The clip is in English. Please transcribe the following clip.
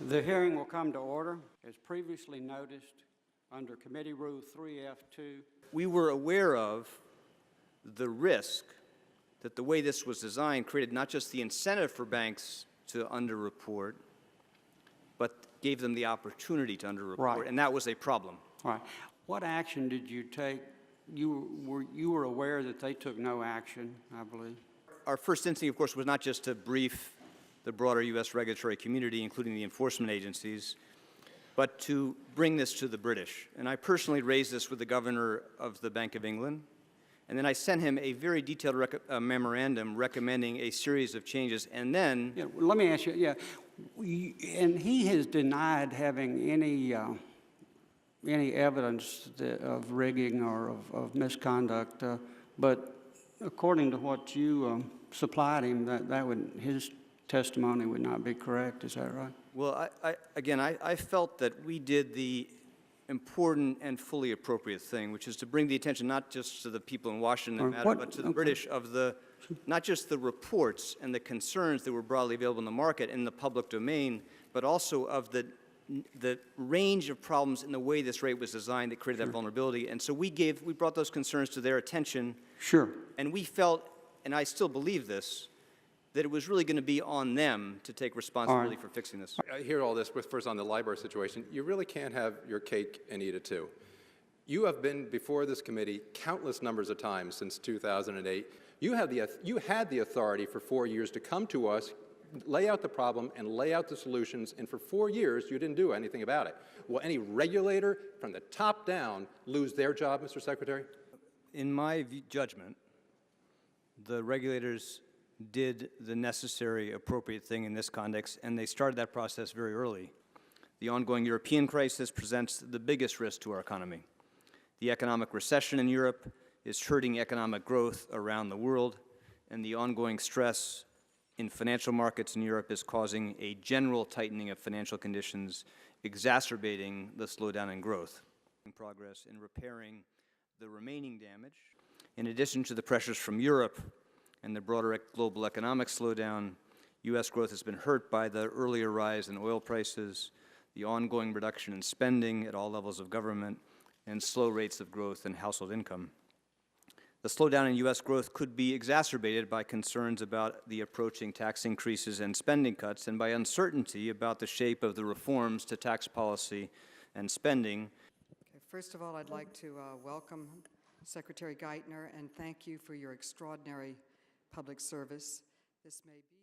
The hearing will come to order. As previously noticed under Committee Rule 3F2, we were aware of the risk that the way this was designed created not just the incentive for banks to underreport, but gave them the opportunity to underreport, right. And that was a problem. Right. What action did you take? You were aware that they took no action, I believe. Our first instinct, of course, was not just to brief the broader U.S. regulatory community, including the enforcement agencies, but to bring this to the British. And I personally raised this with the governor of the Bank of England. And then I sent him a very detailed memorandum recommending a series of changes. And then... Yeah, let me ask you, and he has denied having any evidence of rigging or of misconduct, but according to what you supplied him, his testimony would not be correct. Is that right? Well, I felt that we did the important and fully appropriate thing, which is to bring the attention not just to the people in Washington that matter, but to the British of not just the reports and the concerns that were broadly available in the market and in the public domain, but also of the range of problems in the way this rate was designed that created that vulnerability. And so we brought those concerns to their attention. Sure. And we felt, and I still believe this, that it was really going to be on them to take responsibility for fixing this. I hear all this, but first on the LIBOR situation, you really can't have your cake and eat it too. You have been before this committee countless numbers of times since 2008. You had the authority for 4 years to come to us, lay out the problem, and lay out the solutions, and for 4 years you didn't do anything about it. Will any regulator from the top down lose their job, Mr. Secretary? In my judgment, the regulators did the necessary, appropriate thing in this context, and they started that process very early. The ongoing European crisis presents the biggest risk to our economy. The economic recession in Europe is hurting economic growth around the world, and the ongoing stress in financial markets in Europe is causing a general tightening of financial conditions, exacerbating the slowdown in growth. Progress in repairing the remaining damage. In addition to the pressures from Europe and the broader global economic slowdown, U.S. growth has been hurt by the earlier rise in oil prices, the ongoing reduction in spending at all levels of government, and slow rates of growth in household income. The slowdown in U.S. growth could be exacerbated by concerns about the approaching tax increases and spending cuts, and by uncertainty about the shape of the reforms to tax policy and spending. Okay, first of all, I'd like to welcome Secretary Geithner and thank you for your extraordinary public service. This may be